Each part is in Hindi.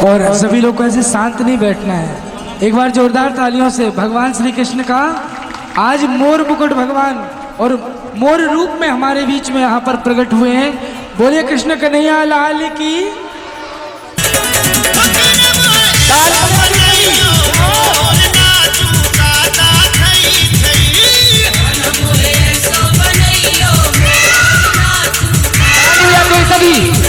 और सभी लोग को ऐसे शांत नहीं बैठना है। एक बार जोरदार तालियों से भगवान श्री कृष्ण का आज मोर मुकुट भगवान और मोर रूप में हमारे बीच में यहाँ पर प्रकट हुए हैं। बोलिए कृष्ण कन्हैया लाल की। सभी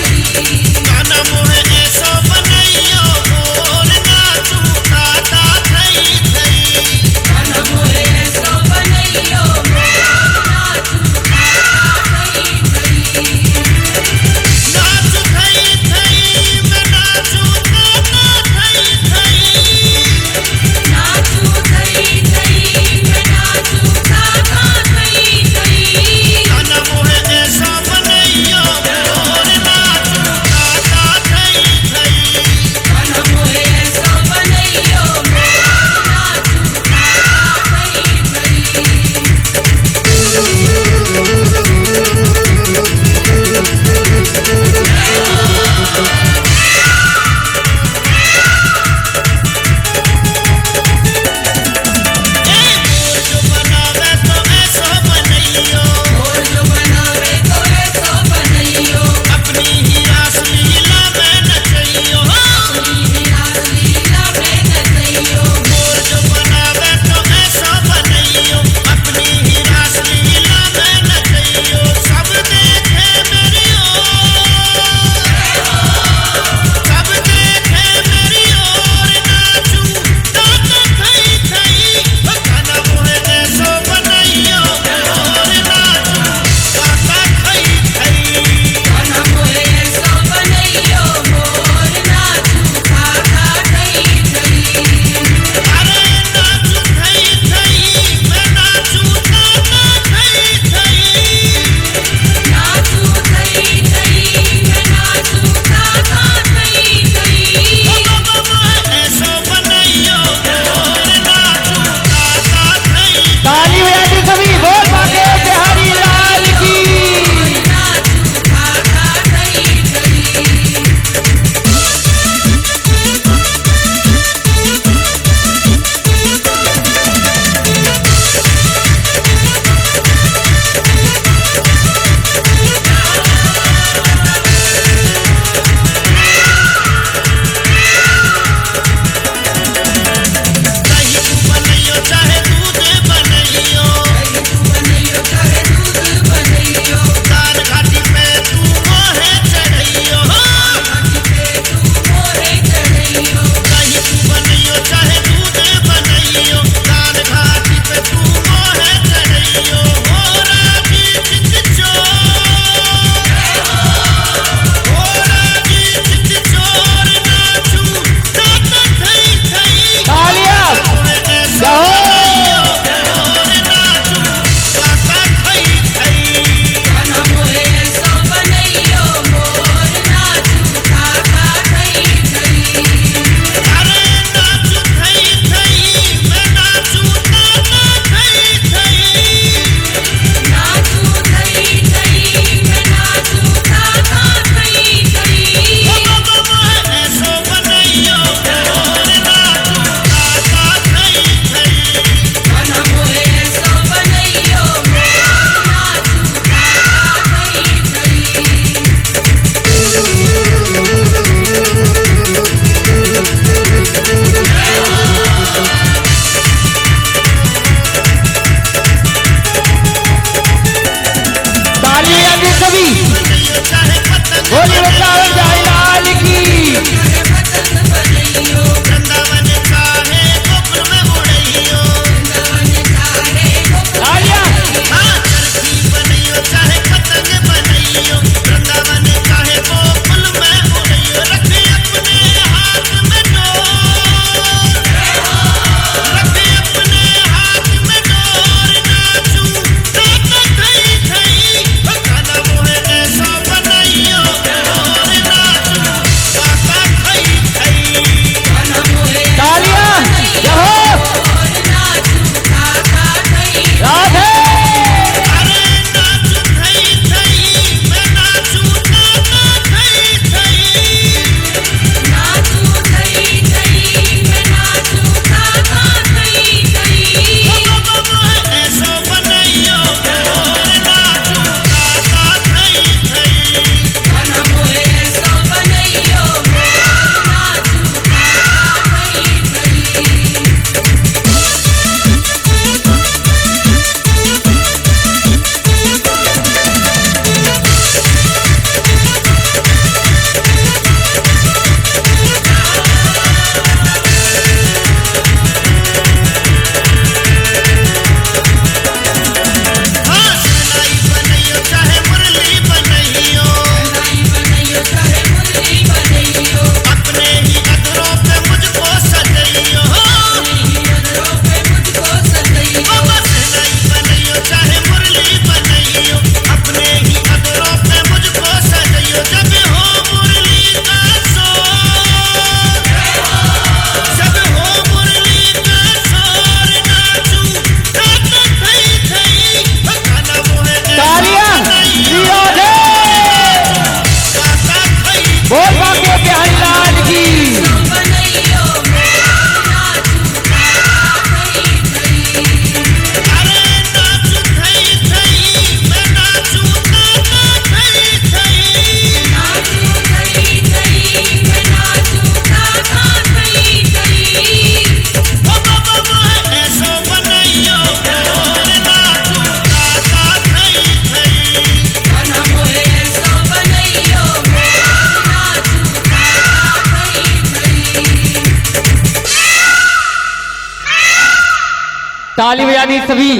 ताली बजानी सभी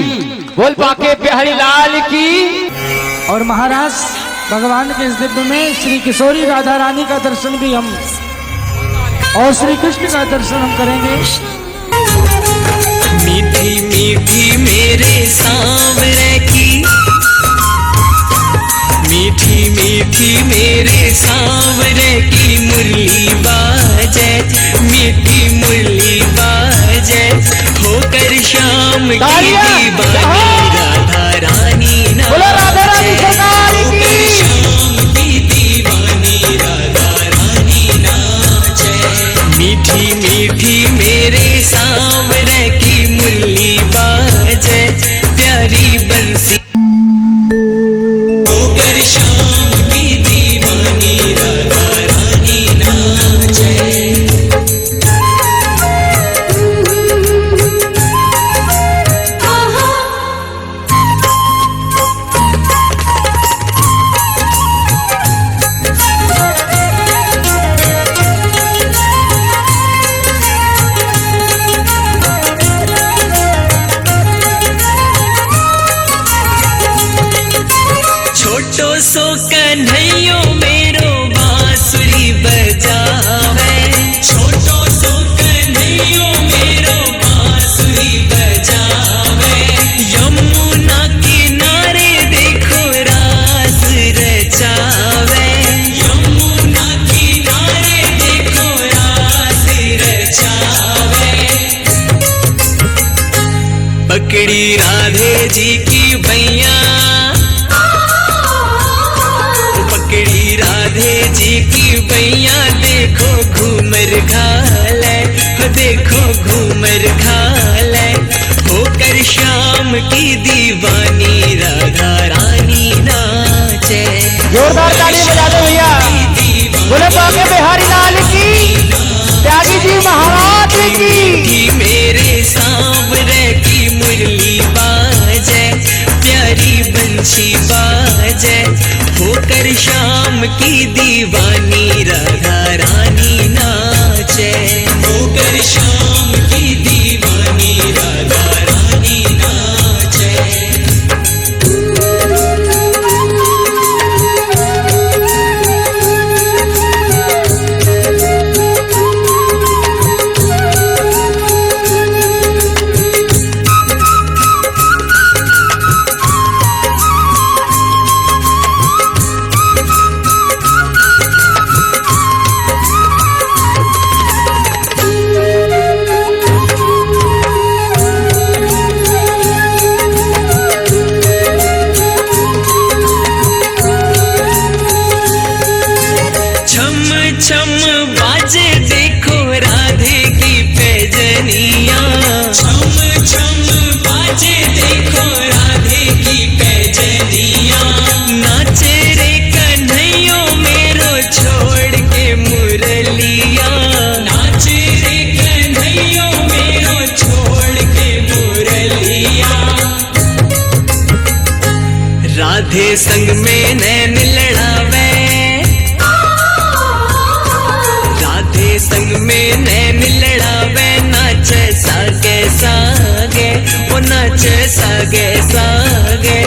बोल पाके बिहारी लाल की। और महाराज भगवान के इस दिव्य में श्री किशोरी राधा रानी का दर्शन भी हम और श्री कृष्ण का दर्शन हम करेंगे। मीठी मीठी मेरे सांवरे की, मीठी मीठी मेरे सांवरे की मुरली बाजे, मीठी मुरली बाजे, होकर शाम की दीवानी राधा रानी नाचे, होकर शाम की दीवानी राधा रानी नाचे। मीठी मीठी मेरे सांवरे की मुरली बाजे, प्यारी बंसी होकर शाम की दीवानी राधा रानी नाचे। छोटो सो कन्हैयो मेरो बांसुरी बजावे, छोटो सो कन्हैयो मेरो बांसुरी बजावे, यमुना किनारे देखो रास रचावे, यमुना किनारे देखो रास रचावे। पकड़ी राधे जी की भैया, पकड़ी राधे जी की भैया, देखो घूमर घाले, देखो घूमर घाले, होकर शाम की दीवानी राधा रानी नाचे। जोरदार ताली बजा दो भैया, बोले पाके बिहारी लाल की, त्यागी जी महाराज की। मेरे सांवरे की मुरली बाजे, प्यारी बंशी बाजे, होकर शाम की दीवानी राधा रानी नाचे, होकर शाम की दीवानी राधा रानी नाचे। छम बाजे देखो राधे की पैजनिया, छम छम बाजे देखो राधे की पैजनिया, नाचे रे कन्हैयो मेरो छोड़ के मुरलिया, नाचे रे कन्हैयो मेरो छोड़ के मुरलिया। राधे संग में नैन लड़ावे, संग में नैन लड़ावे, नाच सागे सागे, वो नाच सागे सागे,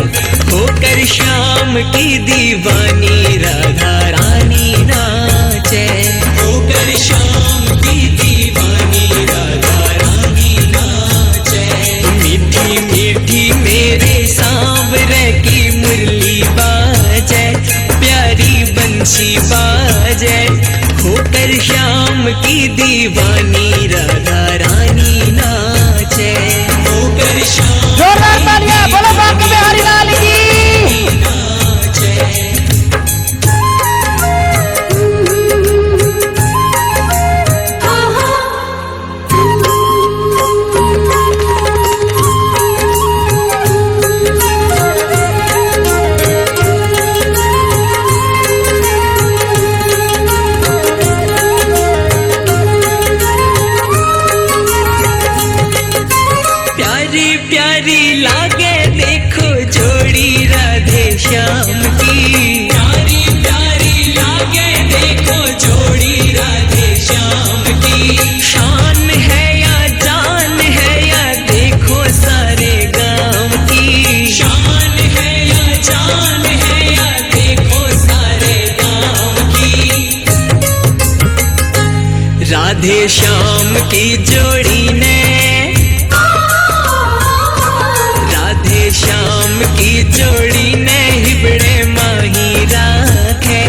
होकर शाम की दीवानी राधा रानी नाचे, होकर शाम की दीवानी राधा रानी नाचे। मीठी मीठी मेरे सांवरे की मुरली बाजे, प्यारी बंशी बाजे, होकर शाम की दीवानी राधा रानी नाचे, होकर शाम जोरदार तालियां बोलो पाके बिहारी लाल की नाचे। प्यारी प्यारी लागे देखो जोड़ी राधे श्याम की, राधे श्याम की जोड़ी ने, राधे श्याम की जोड़ी ने हिबड़े माही राखे,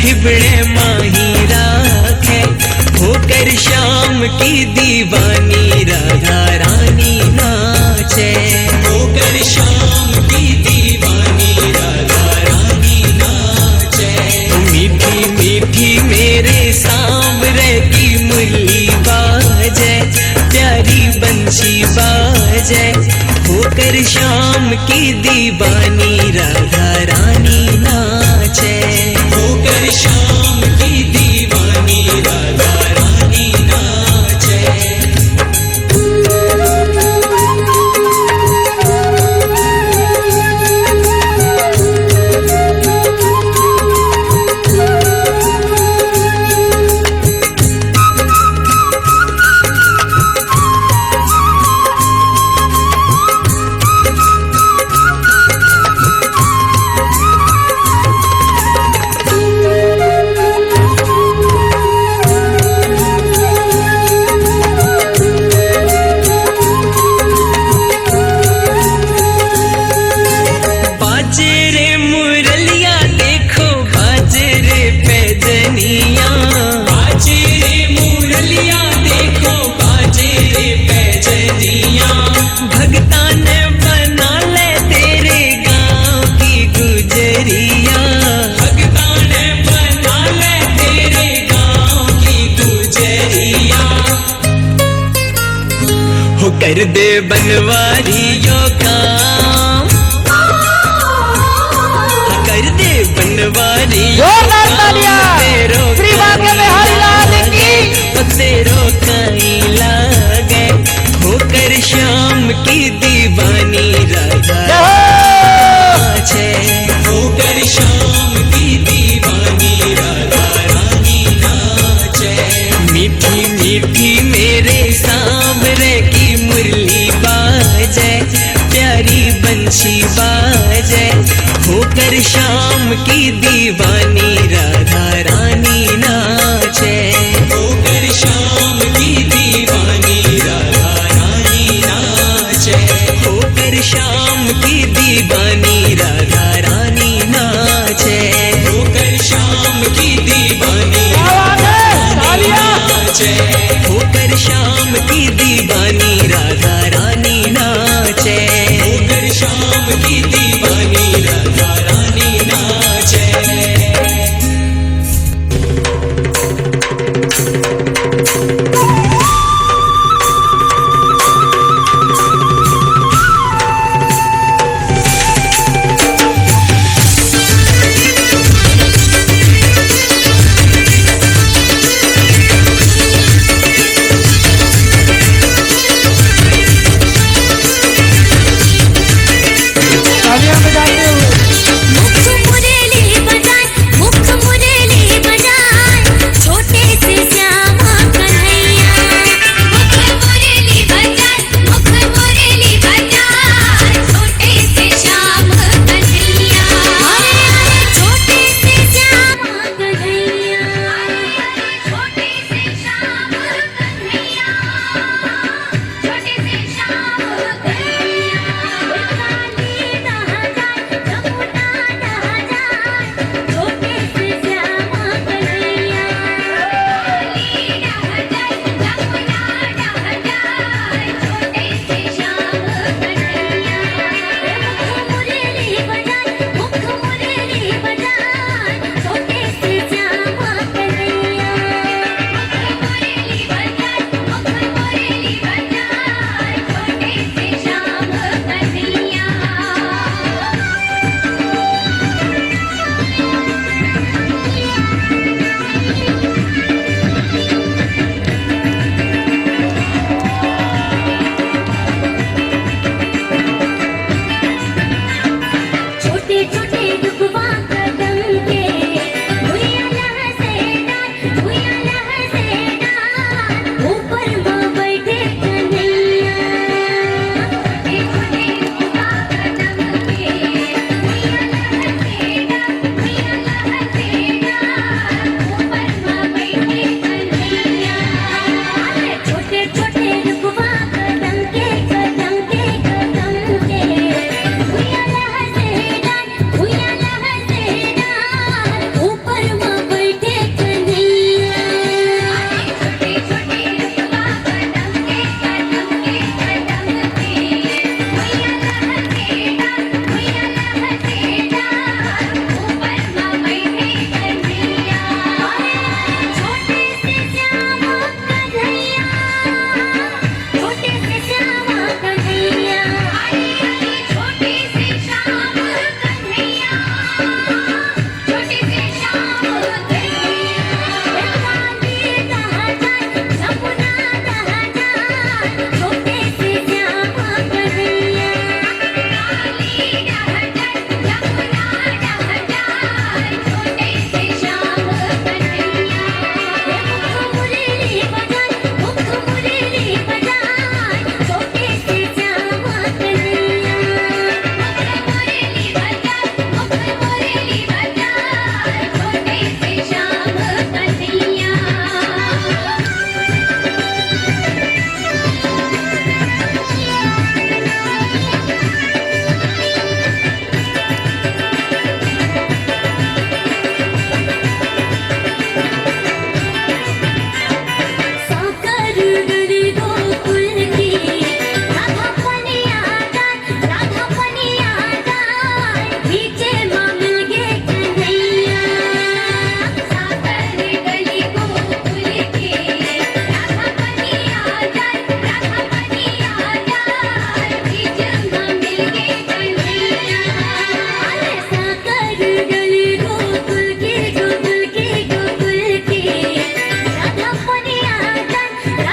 हिबड़े माही राखे। होकर श्याम की दीवानी राधा रानी नाचे, होकर श्याम की दीवानी राधा रानी नाचे। मीठी मीठी मेरे सांवरे की मुरली बाजे, प्यारी बंशी बाजे। होकर श्याम की दीवानी राधा रानी नाचे, होकर श्याम की दीवानी राधा रानी नाचे। बाजरे मुरलिया देखो बाजरे पैजनिया, बाजरे मुरलिया देखो बाजरे पैजनिया। भगता ने बना ले तेरे गाँव की गुजरिया, भगता ने बना ले तेरे गाँव की गुजरिया। हो कर दे बनवारियों काम, कर दे बनवारी जोरदार तालियां श्री बांके बिहारी लाल की। तेरो कहीं लागे होकर श्याम की दीवानी राधा नाचे, होकर श्याम की दीवानी राधा रानी नाचे। मीठी मीठी मेरे सांवरे की मुरली बाजे, प्यारी बंशी बाजे। होकर श्याम की दीवानी राधा रानी नाचे, होकर श्याम की दीवानी राधा रानी नाचे। होकर श्याम की दीवानी राधा रानी नाचे, होकर श्याम की दीवानी राधा रानी नाचे। होकर श्याम की दीवानी राधा रानी नाचे, होकर श्याम की दीवानी राधा रानी नाचे। तालियां बजाते हुए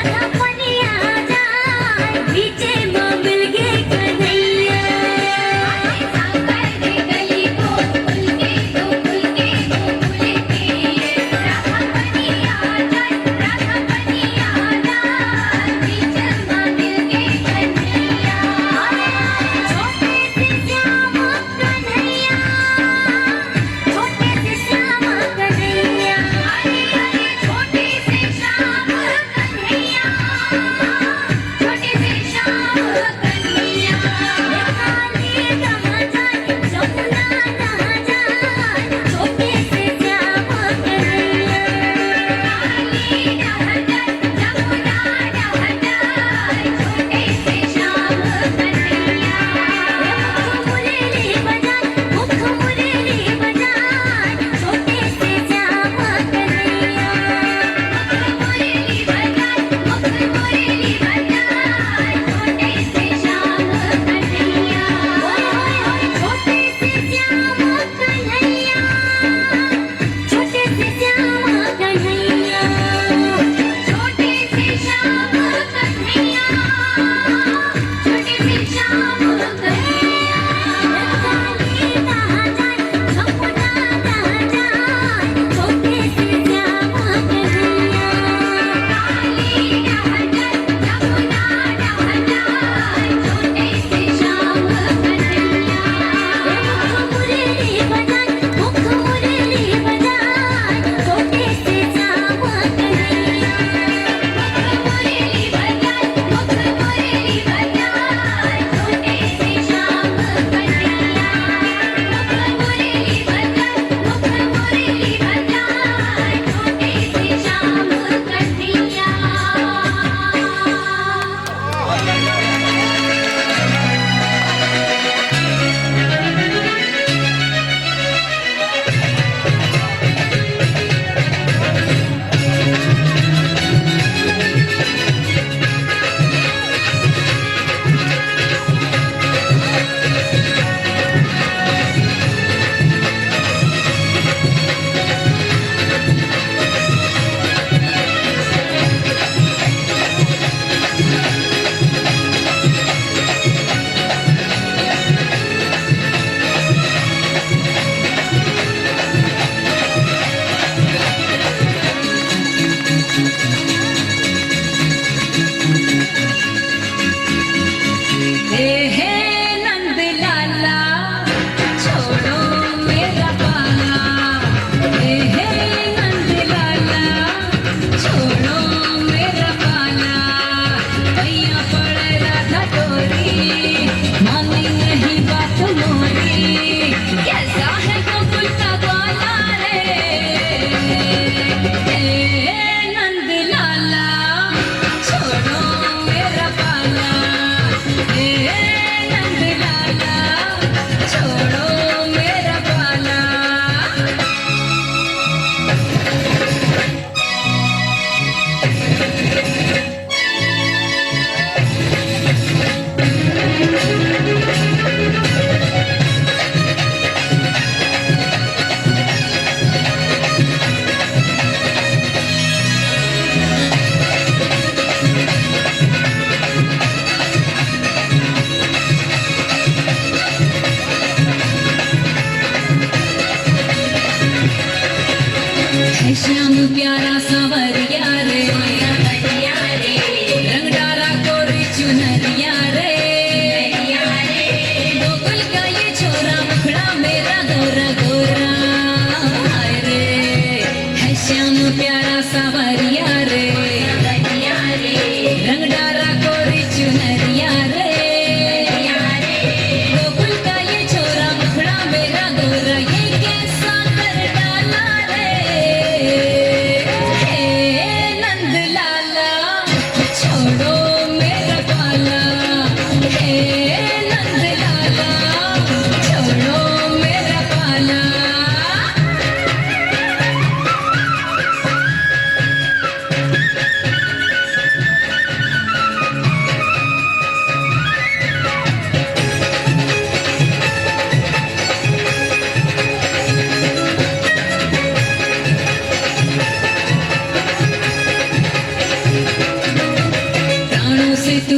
राधा पनिया जाए बीचे माँ मिल गे कन्हैया साकर रे गली को फूल के दो फूल के दो फूल के राधा पनिया जाए बीचे माँ मिल गे कन्हैया छोटे से श्याम कन्हैया छोटे से श्याम कन्हैया छोटे से श्याम कन्हैया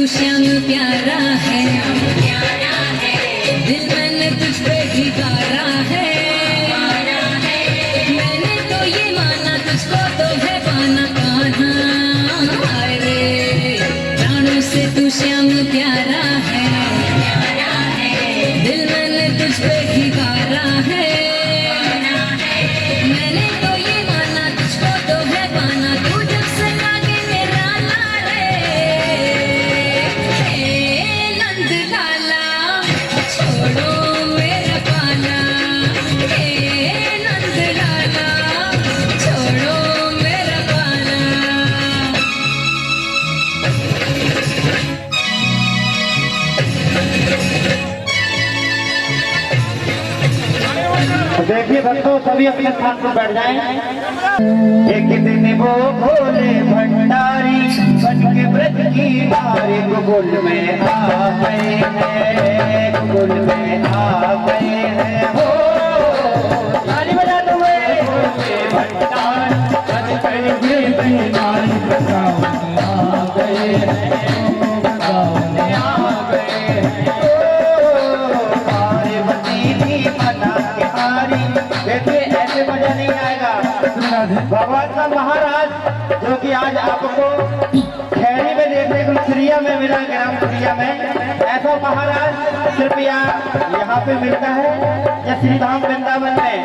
तू श्याम प्यारा है, दिल मैंने तुझ पे ही गारा है, मैंने तो ये माना तुझको तो है पाना कान्हा, हाय रे प्राणों से तू श्याम प्यारा है, दिल मैंने तुझ पे ही गारा है, मैंने तो ये माना तुझको तो है पाना, तू जब से लागे मेरा लारे, हे नंद लाला छोड़ो मेरा पाला, हे नंद लाला छोड़ो मेरा पाला। देखिए भक्तों, सभी अपने स्थान पर बैठ जाएं। एक दिन वो भोले भंडारी बन के व्रत की नारी गोकुल में आ गए हैं, गोकुल में आ गए हैं। हो ताली बजाते हुए भोले भंडारी बन के नारी वृंदावन आ गए हैं, वृंदावन आ गए हैं। पार्वती भी मना के हारी। देखिए ऐसे मजा नहीं आएगा। भगवान का महाराज जो कि आज आपको खैरी में देखने को श्रिया में मिला, ग्राम श्रिया में, ऐसा महाराज सिर्फ यहाँ पे मिलता है या श्रीधाम वृंदावन में।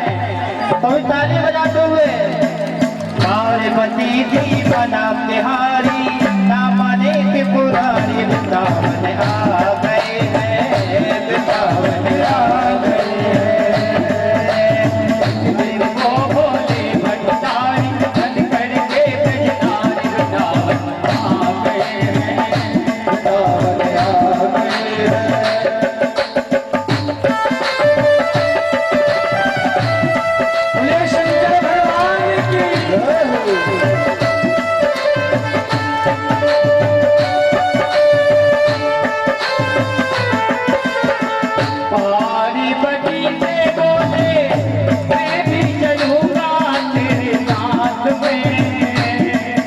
तो ताली बजाते हुए पार्वती जी बना बिहारी ना माने के पुरारी वृंदावन आ गए हैं, वृंदावन आ गए हैं। वो भोले भंडारी बन करके ब्रजधारी वृंदावन आ गए हैं, वृंदावन आ गए हैं। बोले शंकर भगवान की। पार्वती से बोले मैं भी चलूंगा तेरे साथ में,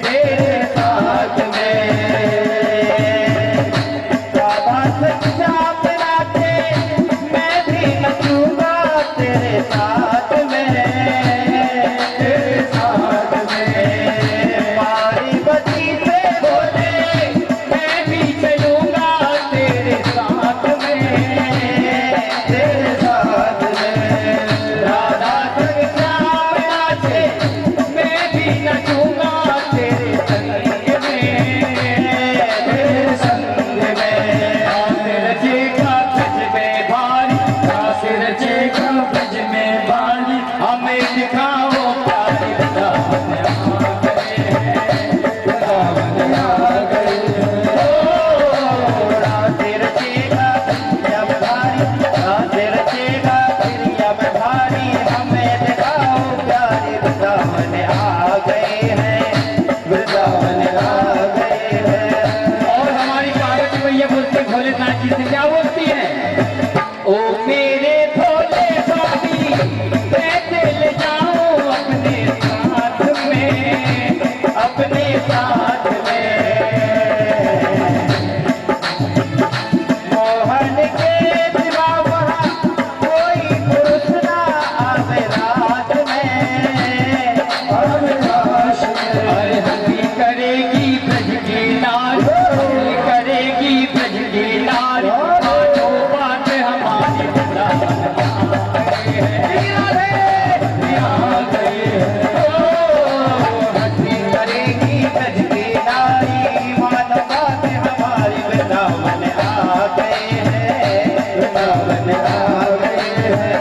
तेरे साथ में। राधा सच्चा बना के मैं भी नचूंगा तेरे साथ में, तेरे साथ में। पार्वती से बोले मैं भी चलूंगा तेरे साथ में, तेरे साथ में। राधा सच्चा बना के मैं भी नचूंगा तेरे संग में, तेरे संग में। आसे रचेगा ब्रज में भारी, आसे रचेगा ब्रज में भारी, हमें दिखाओ प्यारी वृंदावन आ गए हैं, वृंदावन आ गए हैं। ओ राधे रचेगा प्रिया में भारी, राधे रचेगा प्रिया में भारी, हमें दिखाओ प्यारी वृंदावन आ गए हैं, वृंदावन आ गए हैं। और हमारी पार्वती मैया बोलते भोलेनाथ जी से क्या बोलती है? ओ मेरे भोले स्वामी कैसे ले जाऊं अपने साथ में, अपने साथ में। मोहन के सिवा वहाँ कोई पुरुष ना आवे रात में, आवे रात में। अरे हंसी करेगी ब्रज की नारी, हंसी करेगी ब्रज की नारी, बातों बात हमारी वृंदावन आ गए हैं, आ गए हैं। ओ हंसी करेगी ब्रज की नारी, बातों बात हमारी वृंदावन आ गए हैं, वृंदावन आ गए हैं।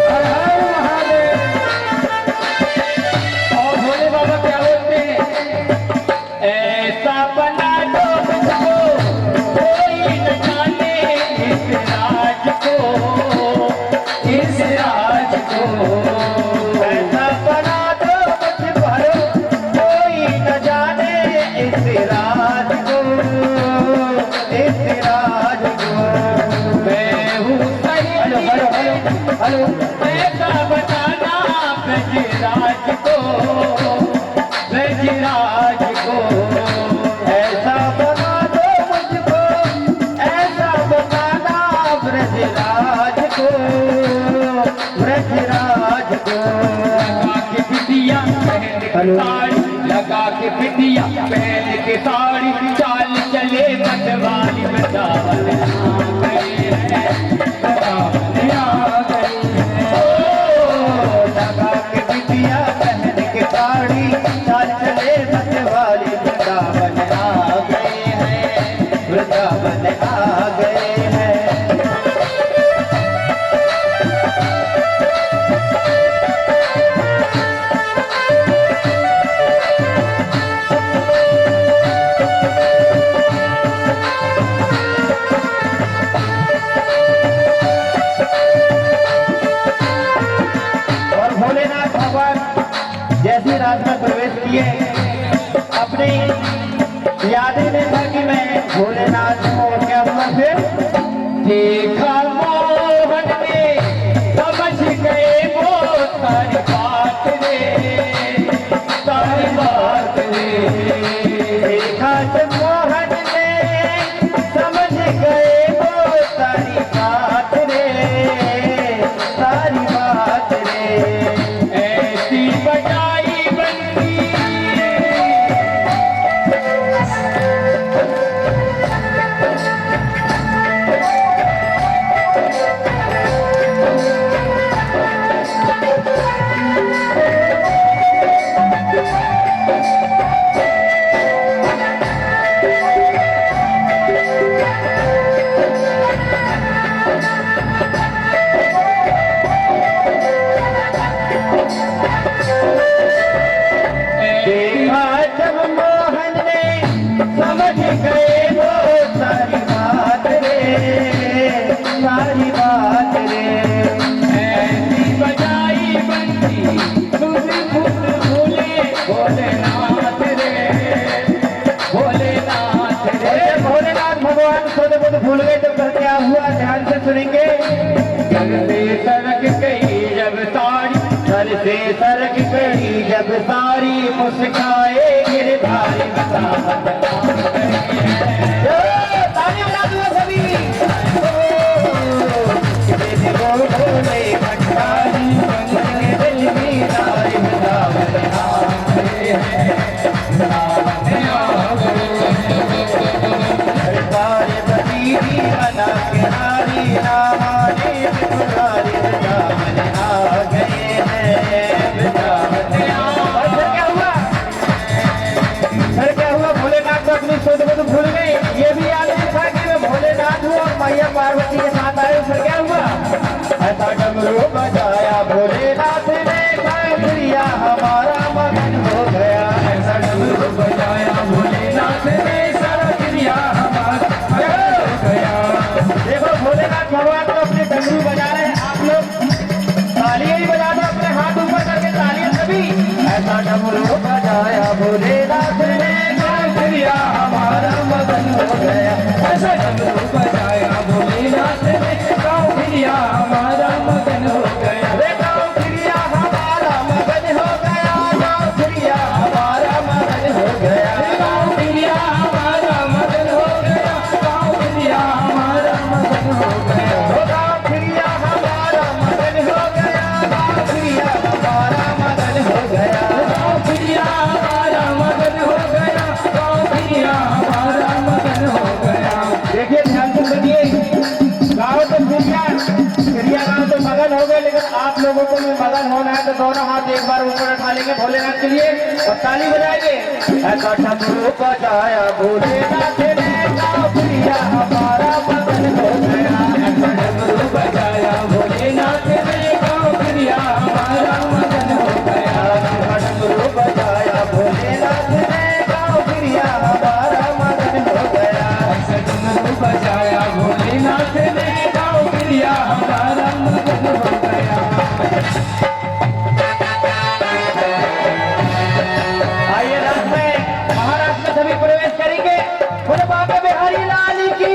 हर हर महादेव। और भोले बाबा क्या बोलते हैं? ऐसा बना दो मुझको कोई न जाने इस राज को, इस राज को। ऐसा बना दो मुझ पर कोई न जाने इस राज राज को, ऐसा बना दो मुझको, ऐसा बनाना ब्रजराज को, ब्रजराज को। लगा के बिटिया पहन के साड़ी, लगा के बिटिया पहन के साड़ी, चाल चले मतवाली वृंदावन आ गए हैं, वृंदावन आ गए हैं। ओ लगा के बिटिया पहन के साड़ी, चाल चले मतवाली वृंदावन आ गए हैं, वृंदावन आ गए हैं। जैसे रात में प्रवेश किए, अपनी यादें में था कि मैं भोलेनाथ हूँ। और क्या हुआ फिर? देखा मोहन ने, समझ गए वो सारी बात रे, सारी बात रे। देखा जब मोहन ने, समझ गए वो सारी बात रे, सारी बात रे। ऐसी बजाई भूल गए तो क्या हुआ? ध्यान से सुनेंगे। घर से सरक गई जब सारी, घर से सरक गई जब सारी, मुस्काए गिरधारी तालियां बजा दो सभी। भोले भंडारी दिल में नारी वृंदावन आ गए हैं, वृंदावन आ गए हैं। सारे बदीनी बना के नारी नामाने पुरारी, वृंदावन आ गए हैं, वृंदावन आ गए। क्या हुआ? फिर क्या हुआ? भोलेनाथ को अपनी सोच को तो भूल गए। ये भी याद नहीं था कि मैं भोलेनाथ हूँ और मैया पार्वती के साथ आए। फिर क्या हुआ? ऐसा डमरू बजाया भोलेनाथ ने, प्रिया हमारा मगन हो गया। ऐसा डमरू बजाया भोलेनाथ ने, सारा प्रिया हमारा मगन हो गया। देखो भोलेनाथ भगवान तो अपने डमरू बजा रहे हैं, आप लोग तालियां ही बजा दो, अपने हाथ ऊपर करके तालियां सभी। ऐसा डमरू बजाया भोलेनाथ ने, प्रिया हमारा मगन हो गया। ऐसा डमरू बजाया भोलेनाथ ने, प्रिया हमारा मगन हो गया। प्रिया हमारा मगन हो गया, प्रिया हमारा मगन हो गया, प्रिया हमारा मगन हो गया, प्रिया हमारा मगन हो गया, प्रिया हमारा मगन हो गया, प्रिया हमारा मगन हो गया, प्रिया हमारा मगन हो गया, प्रिया हमारा मगन हो गया। देखिए ध्यान से सुनिए, गाओ तो प्रिया गाओ तो मगन हो गए, लेकिन आप लोगों को भी मगन होना है तो दोनों हाथ एक बार ऊपर उठा लेंगे भोलेनाथ के लिए और ताली बजाएंगे। ऐसा डमरू बजाया भोलेनाथ ने, प्रिया हमारा मगन हो गया। ऐसा डमरू बजाया भोलेनाथ ने, प्रिया हमारा मगन हो गया। ऐसा डमरू बजाया भोलेनाथ ने, प्रिया हमारा मगन हो गया। ऐसा डमरू बजाया भोलेनाथ ने, प्रिया हमारा मगन हो गया। आइए रात में महाराष्ट्र में सभी प्रवेश करेंगे। बोले बाबा बिहारी लाल की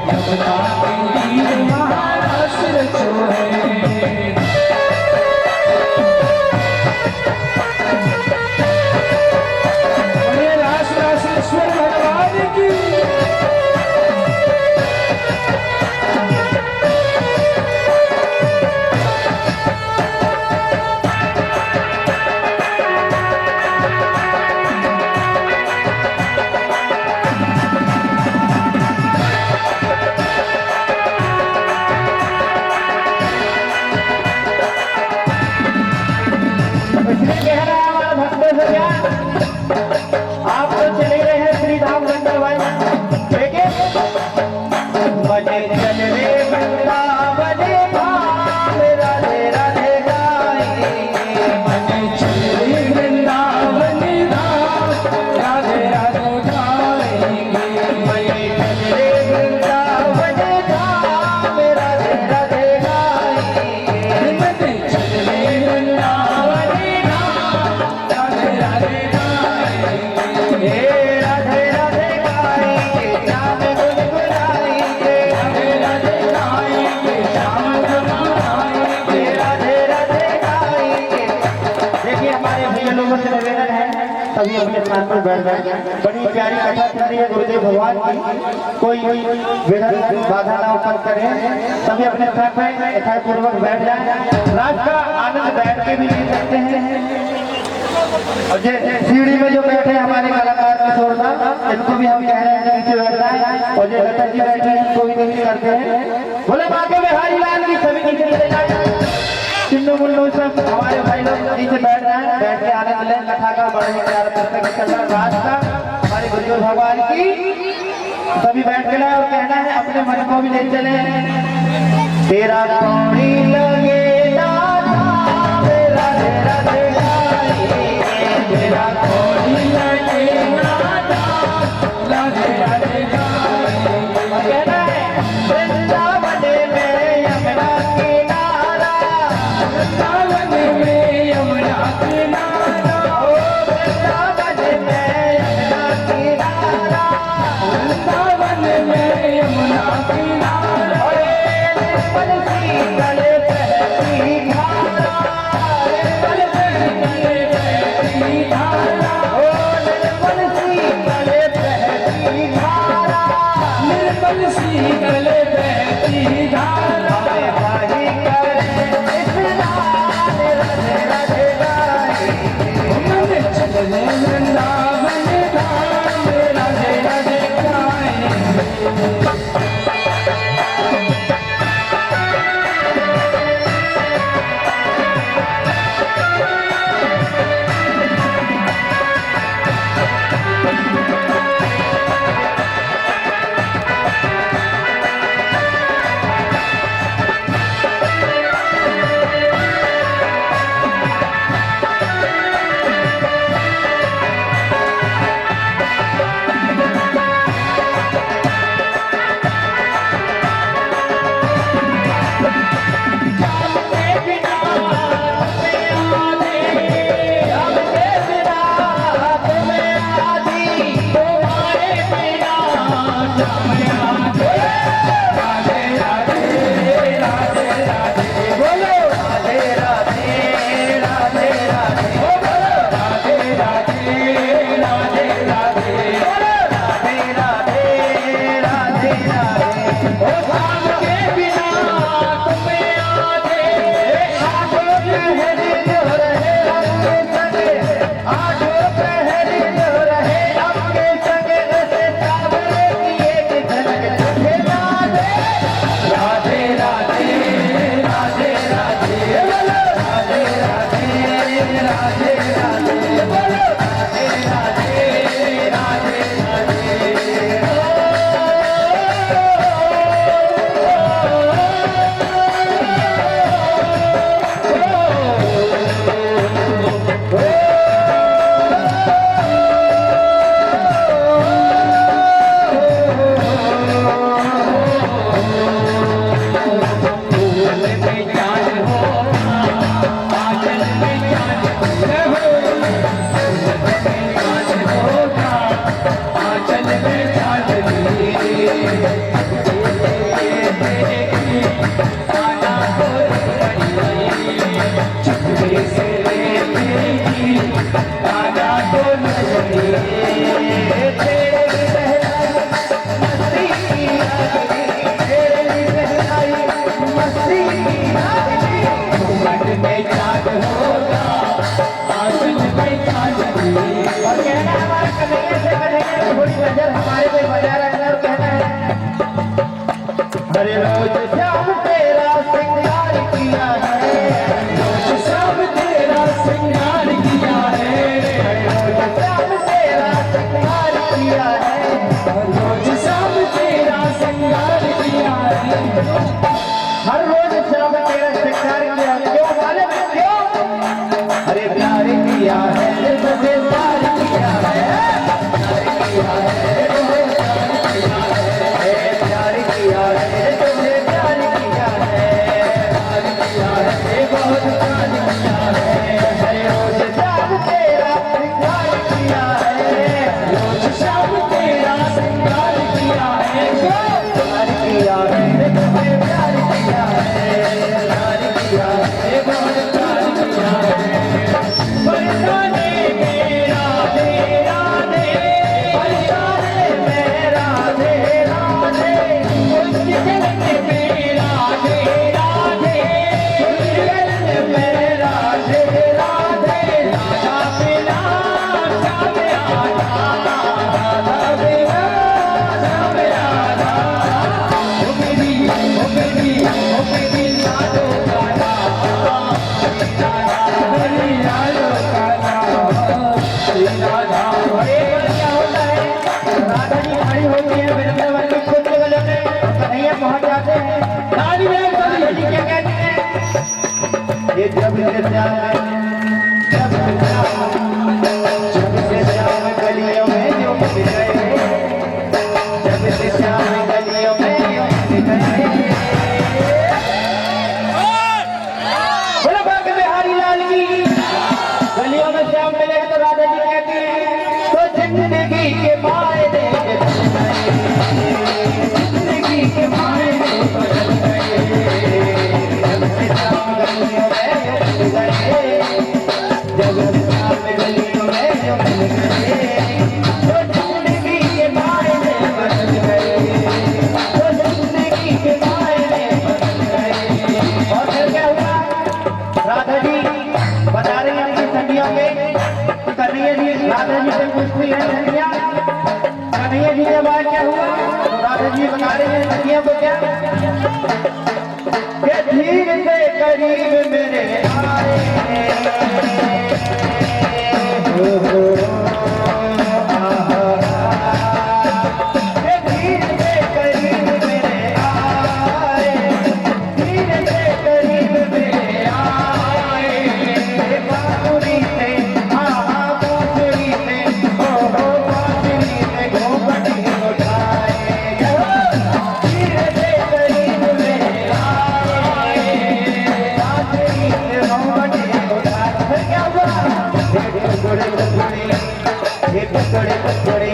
यमुना के तीर महाराष्ट्र जो है। बोले राष्ट्रेश्वर भगवान की। इसलिए कह रहा है हमारे भक्तों से क्या, आप तो चले रहे हैं श्री धाम गंगा भाई, लेकिन बजे चल रे वृंदावन धाम, राधे राधे गाएंगे। बजे चल रे वृंदावन धाम, राधे राधे गाएंगे। बजे चल रे वृंदावन धाम, राधे राधे गाएंगे। बजे चल रे वृंदावन धाम, राधे राधे गाएंगे। हे राधे राधे गाएंगे, श्याम गुनगुनाएंगे। राधे राधे गाएंगे, श्याम गुनगुनाएंगे। राधे राधे गाएंगे। देखिए हमारे भैया लोगों से निवेदन है, सभी अपने स्थान पर बैठ जाए। बड़ी प्यारी कथा चल रही है गुरुदेव भगवान की, कोई विघ्न बाधा ना उत्पन्न करे। सभी अपने स्थान पर यथार्थ पूर्वक बैठ जाए। रात का आनंद बैठ के भी ले सकते हैं। और सीढ़ी में जो बैठे हैं हमारे कलाकार किशोर साहब, इनको भी हम कह रहे हैं नीचे बैठ जाए। और जो लता जी बैठे हैं इनको भी नहीं करते हैं। बोले बाके बिहारी लाल की, सभी नीचे चले जाए। चिन्नू मुन्नू सब हमारे भाई लोग नीचे बैठ जाए, बैठ के आनंद लें कथा का। बड़े प्यार चल रहा रात का हमारे गुरुदेव भगवान की। सभी बैठ के और कहना है अपने मन को भी ले चले। तेरा कौड़ी लगे राधे राधे गाएंगे। तेरा कौड़ी लगे राधे राधे गाएंगे। कहना है वृंदावन में यमुना किनारा, वृंदावन में यमुना किनारा, वृंदावन में यमुना किनारा। वृंदावन में यमुना किनारा। निर्मल शीतल बहती धारा, निर्मल बहती धारा, निर्मल शीतल बहती धारा। निर्मल शीतल बहती धारा। भाई करे स्नान, राधे राधे गाएंगे। मन चले वृंदावन धाम, राधे राधे गाएंगे। हर रोज शाम तेरा शिकार किया, क्यों मालूम है क्यों? अरे प्यार किया है तुझे, प्यार किया है, प्यार किया है तुझे, प्यार किया है तुझे, प्यार किया है, प्यार किया है बहुत प्यार किया है। हर रोज शाम तेरा श्रृंगार किया है, रोज शाम तेरा श्रृंगार किया है, प्यार किया है तुझे, प्यार किया है, प्यार किया है बहुत प्यार किया है। बरसाने में राधे राधे, बरसाने में राधे राधे, उसके गले में राधे राधे, उसके गले में राधे राधे, राधा बिना श्याम राधा, राधा बिना श्याम राधा, ओ बेबी ओ बेबी ओ बेबी लाडो काला, हरी लाडो काला, हरी राधा। अरे क्या होता है, राधा जी खड़ी होती है वृंदावन में खुद गले में, कन्हैया पहुंच जाते हैं, रानी में राधा जी क्या कहते हैं, ये जब से श्याम, जब से श्याम, जब से श्याम गलियों में जो मिल गए, जब से श्याम गलियों में जो मिल गए। बोलो बाग बिहारी लाल की, गलियों में श्याम मिले तो राधा जी कहती हैं, तो जिंदगी के मायने बदल गए, जिंदगी के मायने बदल गए, जब से श्याम गलियों में जो मिल गए, जब से श्याम गलियों में जो मिल गए, तो जिंदगी के मायने बदल गए, तो जिंदगी के मायने बदल गए। और फिर क्या हुआ, राधा जी बता रही है अपनी सखियों के, कन्हैया जी राधा जी से पूछती है सखियां, कन्हैया जी के बाद क्या हुआ, तो राधा जी बता रही है सखियों को क्या, कि धीर से करीब मेरे आए, हो, कि धीर से करीब मेरे आए, धीर से करीब मेरे आए, बांसुरी से बांसुरी से, हो बांसुरी से घूंघट उठाए, धीर से करीब मेरे आए, बांसुरी से घूंघट उठाए। फिर क्या हुआ, टुकड़े टुकड़े, टुकड़े टुकड़े,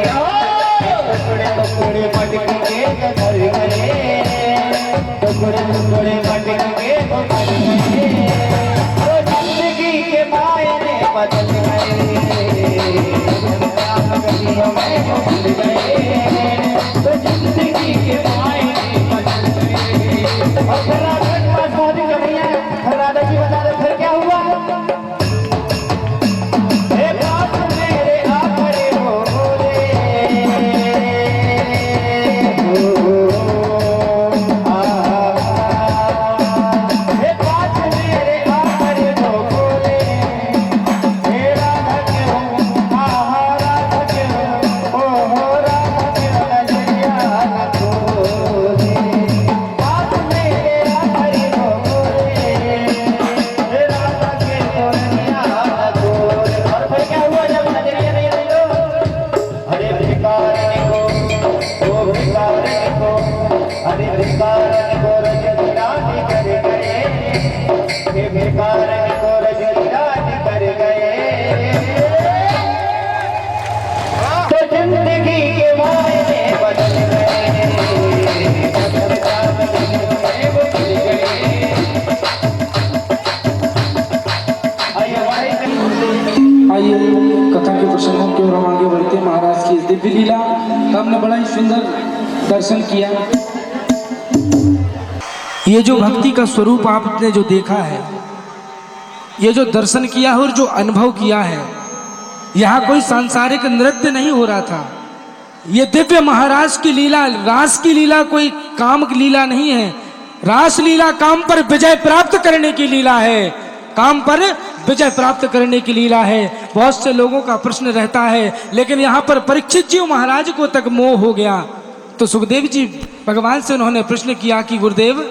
टुकड़े टुकड़े मटकी के घर गए, टुकड़े टुकड़े मटकी के घर गए, तो जिंदगी के मायने बदल गए, गलियों में भूल गए, तो जिंदगी के मायने बदल गए। और फिर राधा के पास पहुंच गई है, राधा जी बता रहे फिर क्या हुआ, हे बात मेरे आखरे हो रे, हे बात मेरे आखरे हो रे, हे राधा के हो, राधा के हो, राधा के नजरिया न खोले, बात मेरे आखरे हो रे, हे राधा के नजरिया न खोले। और फिर क्या हुआ जब नजरिया नहीं रही तो, अरे भिखारी को, ओ भिखारी को, अरे भिखारी को रजनीराज कर गए, हे भिखारी को रजनीराज कर गए, तो जिंदगी के मायने बदल गए, जब श्याम गलियों में वो मिल गए। आइए आइए कथा के प्रसंगों की ओर हम आगे बढ़ते हैं। महाराज की इस दिव्य लीला का हमने बड़ा ही सुंदर दर्शन किया। ये जो भक्ति का स्वरूप आपने जो देखा है, ये जो दर्शन किया है और जो अनुभव किया है, यहाँ कोई सांसारिक नृत्य नहीं हो रहा था। ये दिव्य महाराज की लीला, रास की लीला कोई काम की लीला नहीं है। रास लीला काम पर विजय प्राप्त करने की लीला है, काम पर विजय प्राप्त करने की लीला है। बहुत से लोगों का प्रश्न रहता है, लेकिन यहाँ पर परीक्षित जी महाराज को तक मोह हो गया, तो सुखदेव जी भगवान से उन्होंने प्रश्न किया कि गुरुदेव,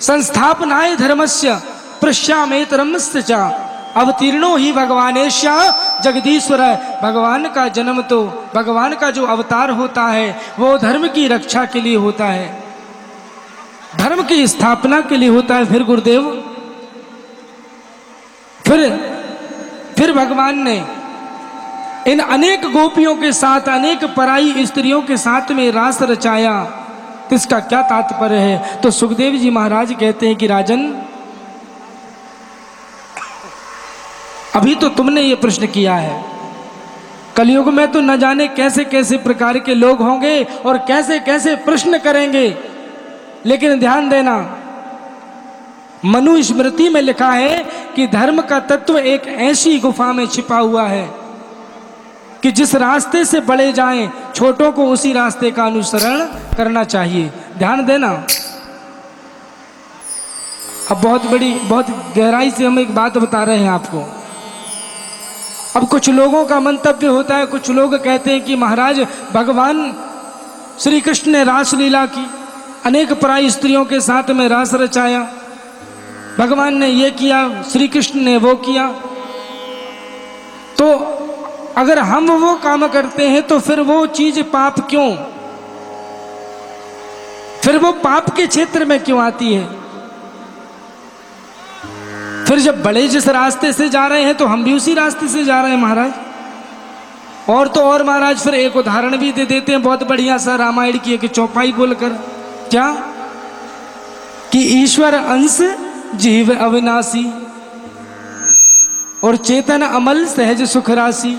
संस्थापनाय धर्मस्य प्रश्यामेतरमस्य च अवतीर्णो ही भगवानेश्या जगदीश्वर। भगवान का जन्म तो, भगवान का जो अवतार होता है वो धर्म की रक्षा के लिए होता है, धर्म की स्थापना के लिए होता है। फिर गुरुदेव, फिर भगवान ने इन अनेक गोपियों के साथ, अनेक पराई स्त्रियों के साथ में रास रचाया, तो इसका क्या तात्पर्य है? तो सुखदेव जी महाराज कहते हैं कि राजन, अभी तो तुमने ये प्रश्न किया है, कलयुग में तो न जाने कैसे कैसे प्रकार के लोग होंगे और कैसे कैसे प्रश्न करेंगे, लेकिन ध्यान देना, मनु स्मृति में लिखा है कि धर्म का तत्व एक ऐसी गुफा में छिपा हुआ है कि जिस रास्ते से बड़े जाएं, छोटों को उसी रास्ते का अनुसरण करना चाहिए। ध्यान देना। अब बहुत गहराई से हम एक बात बता रहे हैं आपको। अब कुछ लोगों का मंतव्य होता है, कुछ लोग कहते हैं कि महाराज, भगवान श्री कृष्ण ने रासलीला की, अनेक पराई स्त्रियों के साथ में रास रचाया, भगवान ने ये किया, श्री कृष्ण ने वो किया, तो अगर हम वो काम करते हैं तो फिर वो चीज पाप क्यों, फिर वो पाप के क्षेत्र में क्यों आती है? फिर जब बड़े जिस रास्ते से जा रहे हैं तो हम भी उसी रास्ते से जा रहे हैं महाराज। और तो और महाराज, फिर एक उदाहरण भी दे देते हैं बहुत बढ़िया सा, रामायण की एक चौपाई बोलकर, क्या कि ईश्वर अंश जीव अविनाशी और चेतन अमल सहज सुख राशि,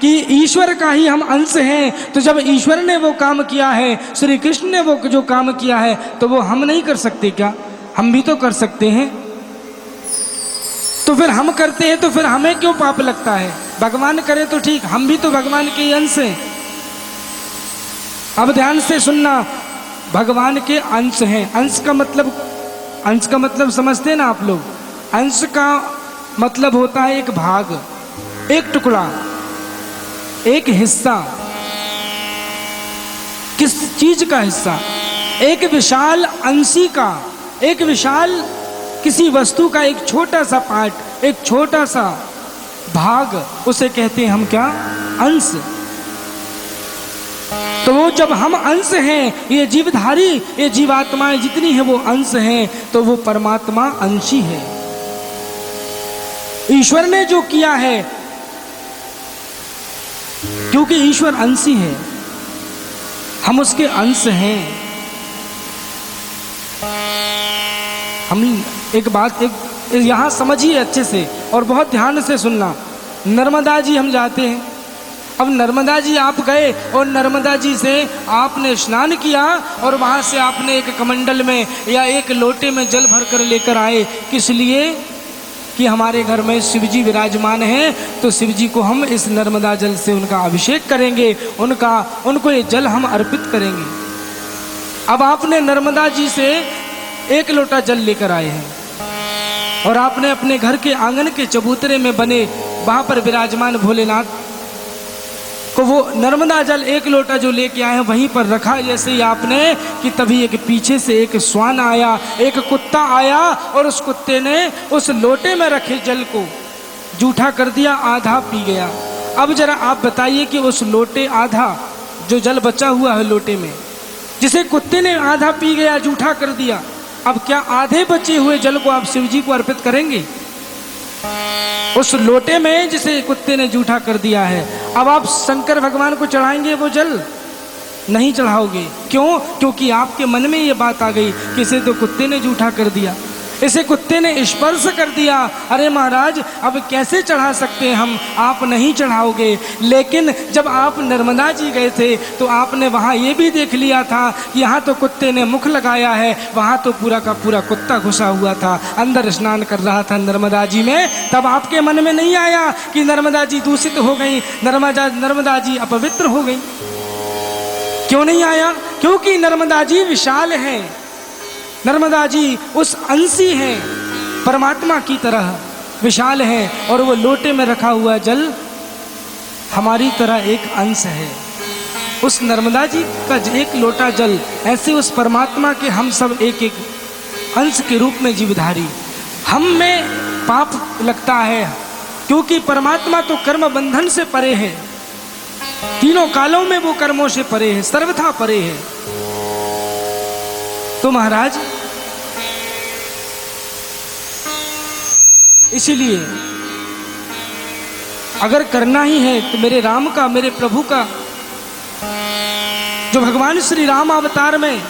कि ईश्वर का ही हम अंश हैं। तो जब ईश्वर ने वो काम किया है, श्री कृष्ण ने वो जो काम किया है, तो वो हम नहीं कर सकते क्या? हम भी तो कर सकते हैं। तो फिर हम करते हैं तो फिर हमें क्यों पाप लगता है? भगवान करे तो ठीक, हम भी तो भगवान के ही अंश हैं। अब ध्यान से सुनना, भगवान के अंश हैं। अंश का मतलब समझते हैं ना आप लोग? अंश का मतलब होता है एक भाग, एक टुकड़ा, एक हिस्सा। किस चीज का हिस्सा? एक विशाल अंशी का, एक विशाल किसी वस्तु का एक छोटा सा पार्ट, एक छोटा सा भाग, उसे कहते हैं हम क्या? अंश। तो वो जब हम अंश हैं, ये जीवधारी, ये जीवात्माएं जितनी है वो अंश हैं, तो वो परमात्मा अंशी है। ईश्वर ने जो किया है, क्योंकि ईश्वर अंशी है, हम उसके अंश हैं। हम एक बात यहां समझिए अच्छे से और बहुत ध्यान से सुनना। नर्मदा जी हम जाते हैं, अब नर्मदा जी आप गए और नर्मदा जी से आपने स्नान किया और वहां से आपने एक कमंडल में या एक लोटे में जल भर कर लेकर आए, किस लिए? कि हमारे घर में शिव जी विराजमान हैं, तो शिव जी को हम इस नर्मदा जल से उनका अभिषेक करेंगे, उनको ये जल हम अर्पित करेंगे। अब आपने नर्मदा जी से एक लोटा जल लेकर आए हैं और आपने अपने घर के आंगन के चबूतरे में बने वहां पर विराजमान भोलेनाथ को वो नर्मदा जल एक लोटा जो लेके आए हैं वहीं पर रखा जैसे ही आपने, कि तभी एक पीछे से एक श्वान आया, एक कुत्ता आया और उस कुत्ते ने उस लोटे में रखे जल को जूठा कर दिया, आधा पी गया। अब जरा आप बताइए कि उस लोटे, आधा जो जल बचा हुआ है लोटे में, जिसे कुत्ते ने आधा पी गया, जूठा कर दिया, अब क्या आधे बचे हुए जल को आप शिव जी को अर्पित करेंगे? उस लोटे में जिसे कुत्ते ने जूठा कर दिया है, अब आप शंकर भगवान को चढ़ाएंगे वो जल? नहीं चढ़ाओगे। क्यों? क्योंकि आपके मन में ये बात आ गई कि इसे तो कुत्ते ने जूठा कर दिया, इसे कुत्ते ने स्पर्श कर दिया, अरे महाराज अब कैसे चढ़ा सकते हैं हम? आप नहीं चढ़ाओगे। लेकिन जब आप नर्मदा जी गए थे तो आपने वहाँ ये भी देख लिया था कि यहाँ तो कुत्ते ने मुख लगाया है, वहाँ तो पूरा का पूरा कुत्ता घुसा हुआ था, अंदर स्नान कर रहा था नर्मदा जी में। तब आपके मन में नहीं आया कि नर्मदा जी दूषित हो गई, नर्मदा जी अपवित्र हो गई? क्यों नहीं आया? क्योंकि नर्मदा जी विशाल हैं, नर्मदा जी उस अंशी हैं, परमात्मा की तरह विशाल हैं, और वो लोटे में रखा हुआ जल हमारी तरह एक अंश है। उस नर्मदा जी का एक लोटा जल, ऐसे उस परमात्मा के हम सब एक एक अंश के रूप में जीवधारी। हम में पाप लगता है क्योंकि परमात्मा तो कर्म बंधन से परे है, तीनों कालों में वो कर्मों से परे है, सर्वथा परे है। तो महाराज इसीलिए अगर करना ही है तो मेरे राम का, मेरे प्रभु का, जो भगवान श्री राम अवतार में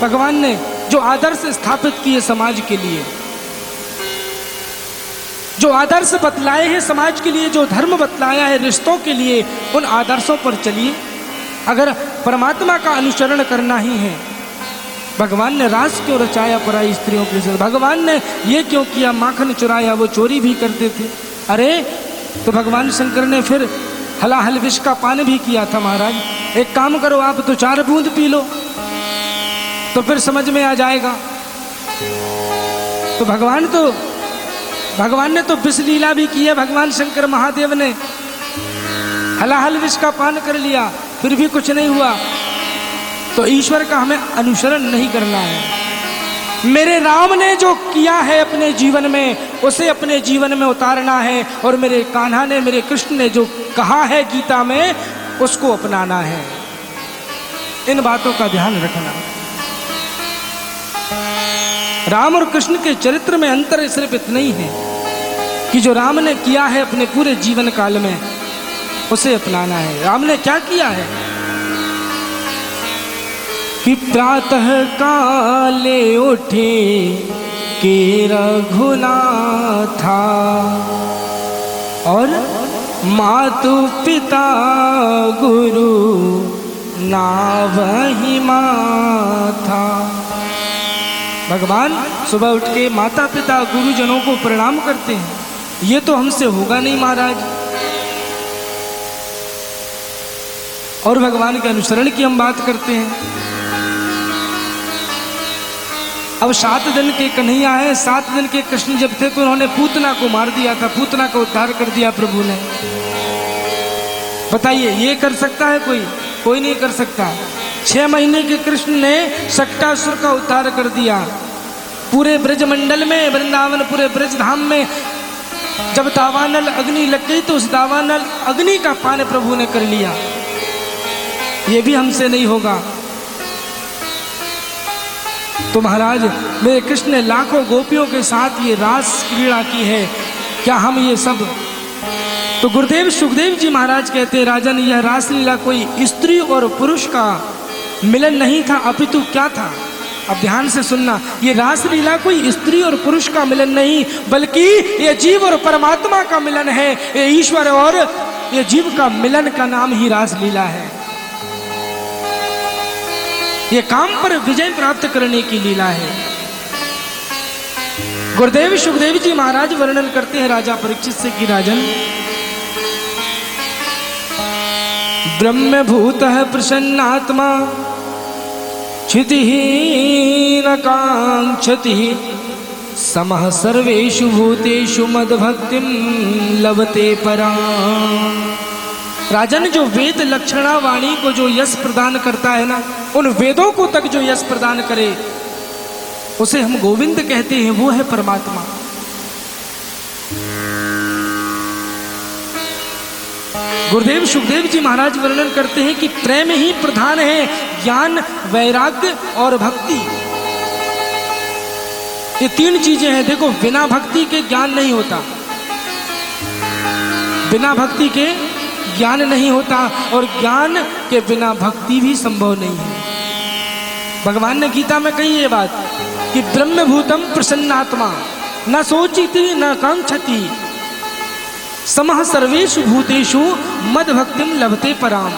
भगवान ने जो आदर्श स्थापित किए समाज के लिए, जो आदर्श बतलाए हैं समाज के लिए, जो धर्म बतलाया है रिश्तों के लिए, उन आदर्शों पर चलिए। अगर परमात्मा का अनुसरण करना ही है, भगवान ने रास क्यों रचाया पराई स्त्रियों के साथ, भगवान ने ये क्यों किया, माखन चुराया, वो चोरी भी करते थे। अरे तो भगवान शंकर ने फिर हलाहल विष का पान भी किया था। महाराज एक काम करो, आप तो 4 बूंद पी लो तो फिर समझ में आ जाएगा। तो भगवान ने तो विष लीला भी की है। भगवान शंकर महादेव ने हलाहल विष का पान कर लिया, फिर भी कुछ नहीं हुआ। तो ईश्वर का हमें अनुसरण नहीं करना है। मेरे राम ने जो किया है अपने जीवन में, उसे अपने जीवन में उतारना है, और मेरे कान्हा ने, मेरे कृष्ण ने जो कहा है गीता में, उसको अपनाना है। इन बातों का ध्यान रखना। राम और कृष्ण के चरित्र में अंतर सिर्फ इतना ही है कि जो राम ने किया है अपने पूरे जीवन काल में, उसे अपनाना है। राम ने क्या किया है कि प्रातः काले उठे के रघुनाथा, और मातु पिता गुरु नावहि माथा। भगवान सुबह उठ के माता पिता गुरुजनों को प्रणाम करते हैं। ये तो हमसे होगा नहीं महाराज। और भगवान के अनुसरण की हम बात करते हैं। अब 7 दिन के कन्हैया है, 7 दिन के कृष्ण जब थे तो उन्होंने पूतना को मार दिया था, पूतना का उद्धार कर दिया प्रभु ने। बताइए ये कर सकता है कोई? कोई नहीं कर सकता। 6 महीने के कृष्ण ने शक्टासुर का उद्धार कर दिया। पूरे ब्रजमंडल में, वृंदावन पूरे ब्रजधाम में जब दावानल अग्नि लग गई तो उस दावानल अग्नि का पान प्रभु ने कर लिया। ये भी हमसे नहीं होगा। तो महाराज मेरे कृष्ण ने लाखों गोपियों के साथ ये रास क्रीड़ा की है, क्या हम ये सब? तो गुरुदेव सुखदेव जी महाराज कहते हैं, राजन यह रासलीला कोई स्त्री और पुरुष का मिलन नहीं था, अपितु क्या था? अब ध्यान से सुनना, ये रासलीला कोई स्त्री और पुरुष का मिलन नहीं, बल्कि ये जीव और परमात्मा का मिलन है। ये ईश्वर और ये जीव का मिलन का नाम ही रासलीला है। ये काम पर विजय प्राप्त करने की लीला है। गुरुदेव सुखदेव जी महाराज वर्णन करते हैं राजा परीक्षित से कि राजन, ब्रह्मभूतः प्रसन्नात्मा क्षितिः न कांक्षति समः सर्वेषु भूतेषु मद्भक्तिं लभते पराम्। राजन जो वेद लक्षणा वाणी को जो यश प्रदान करता है ना, उन वेदों को तक जो यश प्रदान करे उसे हम गोविंद कहते हैं, वो है परमात्मा। गुरुदेव सुखदेव जी महाराज वर्णन करते हैं कि प्रेम ही प्रधान है, ज्ञान, वैराग्य और भक्ति, ये 3 चीजें हैं। देखो बिना भक्ति के ज्ञान नहीं होता, बिना भक्ति के ज्ञान नहीं होता, और ज्ञान के बिना भक्ति भी संभव नहीं है। भगवान ने गीता में कही ये बात कि ब्रह्मभूतम प्रसन्नात्मा न सोचिति न कांक्षति समः सर्वेषु भूतेषु मद भक्तिम लभते पराम।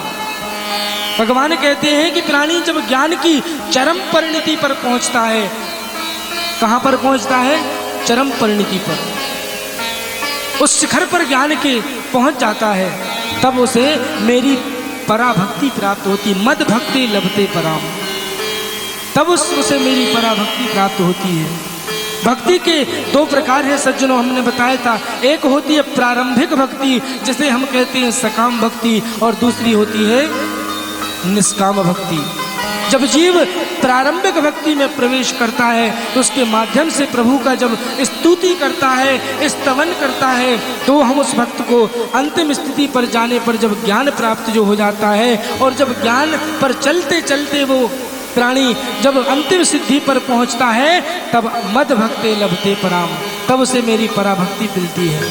भगवान कहते हैं कि प्राणी जब ज्ञान की चरम परिणति पर पहुंचता है, कहां पर पहुंचता है? चरम परिणति पर, उस शिखर पर ज्ञान के पहुंच जाता है, तब उसे मेरी पराभक्ति प्राप्त होती, मद भक्ति लभते पराम, तब उसे मेरी पराभक्ति प्राप्त होती है। भक्ति के 2 प्रकार है सज्जनों, हमने बताया था। एक होती है प्रारंभिक भक्ति, जिसे हम कहते हैं सकाम भक्ति, और दूसरी होती है निष्काम भक्ति। जब जीव प्रारंभिक भक्ति में प्रवेश करता है तो उसके माध्यम से प्रभु का जब स्तुति करता है, स्तवन करता है, तो हम उस भक्त को अंतिम स्थिति पर जाने पर जब ज्ञान प्राप्त जो हो जाता है, और जब ज्ञान पर चलते चलते वो प्राणी जब अंतिम सिद्धि पर पहुंचता है, तब मद भक्ते लभते पराम, तब उसे मेरी पराभक्ति मिलती है।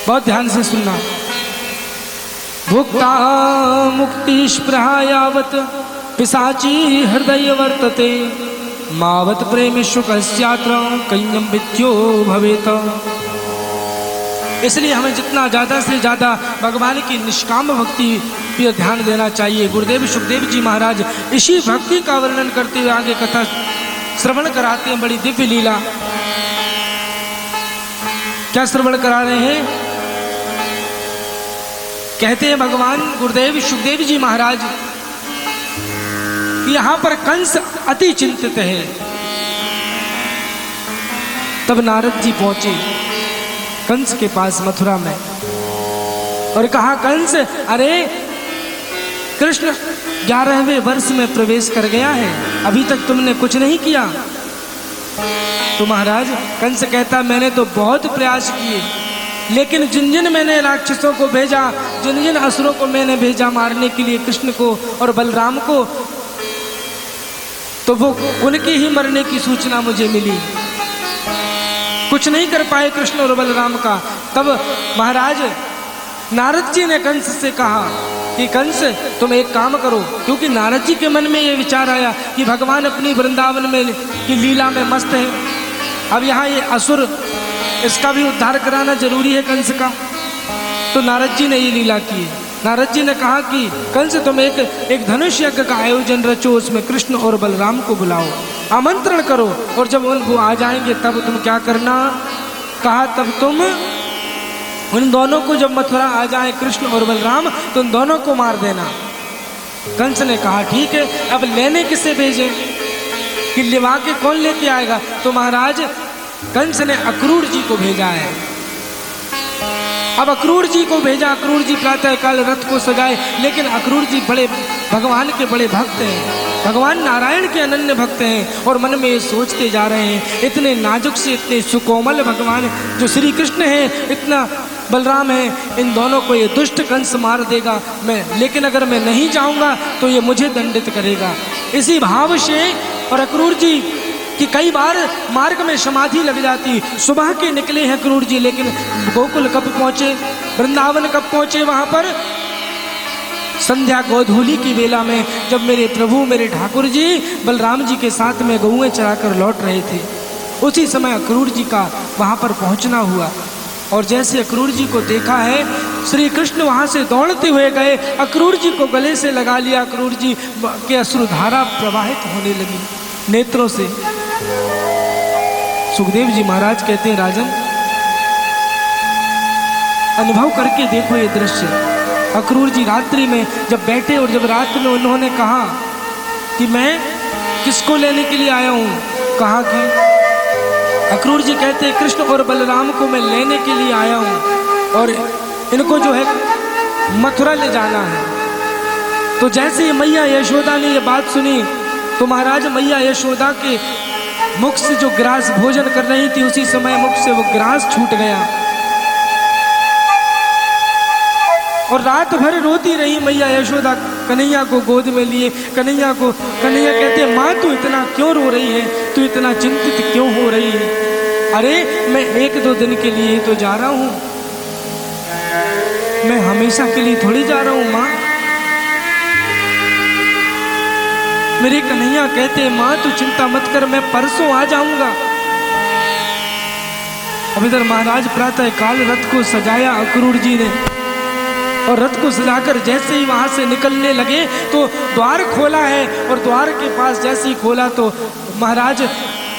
बहुत ध्यान से सुनना। भुक्ता मुक्ति स्पृहायावत पिशाची हृदय वर्तते, मावत प्रेम शुकस्यात्र कय्यम विद्यो भवेत। इसलिए हमें जितना ज़्यादा से ज़्यादा भगवान की निष्काम भक्ति पर ध्यान देना चाहिए। गुरुदेव सुखदेव जी महाराज इसी भक्ति का वर्णन करते हुए आगे कथा श्रवण कराते हैं, बड़ी दिव्य लीला। क्या श्रवण करा रहे हैं? कहते हैं भगवान गुरुदेव सुखदेव जी महाराज, यहां पर कंस अति चिंतित है। तब नारद जी पहुंचे कंस के पास मथुरा में और कहा, कंस, अरे कृष्ण 11वें वर्ष में प्रवेश कर गया है, अभी तक तुमने कुछ नहीं किया। तो महाराज कंस कहता, मैंने तो बहुत प्रयास किए, लेकिन जिन जिन मैंने राक्षसों को भेजा, जिन जिन असुरों को मैंने भेजा मारने के लिए, कृष्ण को और बलराम को, तो वो उनके ही मरने की सूचना मुझे मिली। कुछ नहीं कर पाए कृष्ण और बलराम का। तब महाराज नारद जी ने कंस से कहा कि कंस, तुम एक काम करो, क्योंकि नारद जी के मन में ये विचार आया कि भगवान अपनी वृंदावन में की लीला में मस्त है, अब यहाँ ये असुर, इसका भी उद्धार कराना जरूरी है कंस का। तो नारद जी ने ये लीला की। नारद जी ने कहा कि कंस, तुम एक धनुष यज्ञ का आयोजन रचो, उसमें कृष्ण और बलराम को बुलाओ, आमंत्रण करो, और जब वो आ जाएंगे तब तुम क्या करना? कहा, तब तुम उन दोनों को, जब मथुरा आ जाए कृष्ण और बलराम, तो उन दोनों को मार देना। कंस ने कहा, ठीक है, अब लेने किसे भेजे कि लिवा के कौन लेके आएगा? तो महाराज कंस ने अक्रूर जी को भेजा है। अब अक्रूर जी को भेजा, अक्रूर जी प्रातः काल रथ को सजाए, लेकिन अक्रूर जी बड़े भगवान के बड़े भक्त हैं, भगवान नारायण के अनन्य भक्त हैं, और मन में ये सोचते जा रहे हैं, इतने नाजुक से, इतने सुकोमल भगवान जो श्री कृष्ण हैं, इतना बलराम है, इन दोनों को ये दुष्ट कंस मार देगा मैं, लेकिन अगर मैं नहीं जाऊंगा तो ये मुझे दंडित करेगा। इसी भाव से, और अक्रूर जी कि कई बार मार्ग में समाधि लग जाती। सुबह के निकले हैं अक्रूर जी, लेकिन गोकुल कब पहुंचे, वृंदावन कब पहुंचे? वहां पर संध्या गोधूली की बेला में, जब मेरे प्रभु, मेरे ठाकुर जी बलराम जी के साथ में गऊएं चराकर लौट रहे थे, उसी समय अक्रूर जी का वहां पर पहुंचना हुआ। और जैसे अक्रूर जी को देखा है, श्री कृष्ण वहां से दौड़ते हुए गए, अक्रूर जी को गले से लगा लिया, अक्रूर जी के अश्रुधारा प्रवाहित होने लगी नेत्रों से। सुखदेव जी महाराज कहते हैं, राजन अनुभव करके देखो ये दृश्य। अक्रूर जी रात्रि में जब बैठे, और जब रात में उन्होंने कहा कि मैं किसको लेने के लिए आया हूँ, कहा कि अक्रूर जी कहते हैं, कृष्ण और बलराम को मैं लेने के लिए आया हूँ, और इनको जो है मथुरा ले जाना है। तो जैसे मैया यशोदा ने ये बात सुनी, तो महाराज मैया यशोदा के मुख से जो ग्रास भोजन कर रही थी, उसी समय मुख से वो ग्रास छूट गया, और रात भर रोती रही मैया यशोदा कन्हैया को गोद में लिए। कन्हैया कहते हैं, माँ तू इतना क्यों रो रही है, तू इतना चिंतित क्यों हो रही है? अरे मैं 1-2 दिन के लिए तो जा रहा हूँ, मैं हमेशा के लिए थोड़ी जा रहा हूँ माँ। मेरे कन्हैया कहते हैं, माँ तू चिंता मत कर, मैं परसों आ जाऊंगा। अब इधर महाराज प्रातः काल रथ को सजाया अक्रूर जी ने, और रथ को सजाकर जैसे ही वहां से निकलने लगे तो द्वार खोला है, और द्वार के पास जैसे ही खोला तो महाराज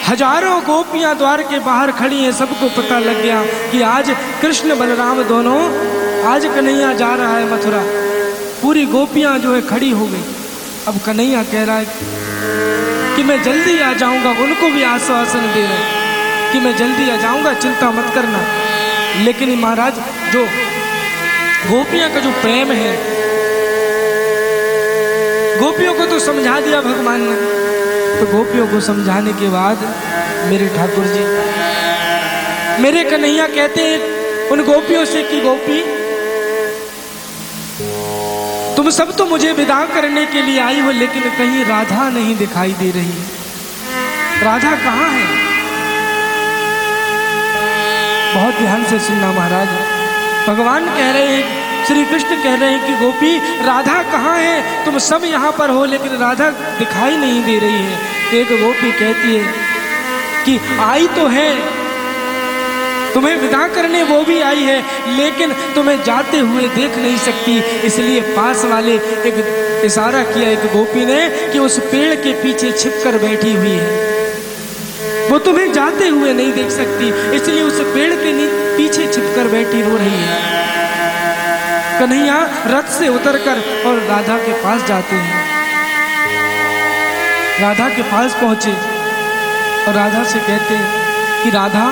हजारों गोपियां द्वार के बाहर खड़ी हैं। सबको पता लग गया कि आज कृष्ण बलराम दोनों, आज कन्हैया जा रहा है मथुरा। पूरी गोपियां जो है खड़ी हो गई। अब कन्हैया कह रहा है कि मैं जल्दी आ जाऊंगा, उनको भी आश्वासन दे रहे हैं कि मैं जल्दी आ जाऊंगा, चिंता मत करना। लेकिन महाराज जो गोपियां का जो प्रेम है, गोपियों को तो समझा दिया भगवान ने। तो गोपियों को समझाने के बाद मेरे ठाकुर जी, मेरे कन्हैया कहते हैं उन गोपियों से कि गोपी, तुम सब तो मुझे विदा करने के लिए आई हो, लेकिन कहीं राधा नहीं दिखाई दे रही। राधा कहाँ है? बहुत ध्यान से सुनना महाराज। भगवान कह रहे हैं, श्री कृष्ण कह रहे हैं कि गोपी राधा कहाँ है? तुम सब यहाँ पर हो लेकिन राधा दिखाई नहीं दे रही है। एक गोपी कहती है कि आई तो है, तुम्हें विदा करने वो भी आई है, लेकिन तुम्हें जाते हुए देख नहीं सकती, इसलिए पास वाले एक इशारा किया एक गोपी ने कि उस पेड़ के पीछे छिपकर बैठी हुई है, वो तुम्हें जाते हुए नहीं देख सकती, इसलिए उस पेड़ के पीछे छिपकर बैठी रो रही है। कन्हैया रथ से उतरकर और राधा के पास जाते हैं। राधा के पास पहुंचे और राधा से कहते हैं कि राधा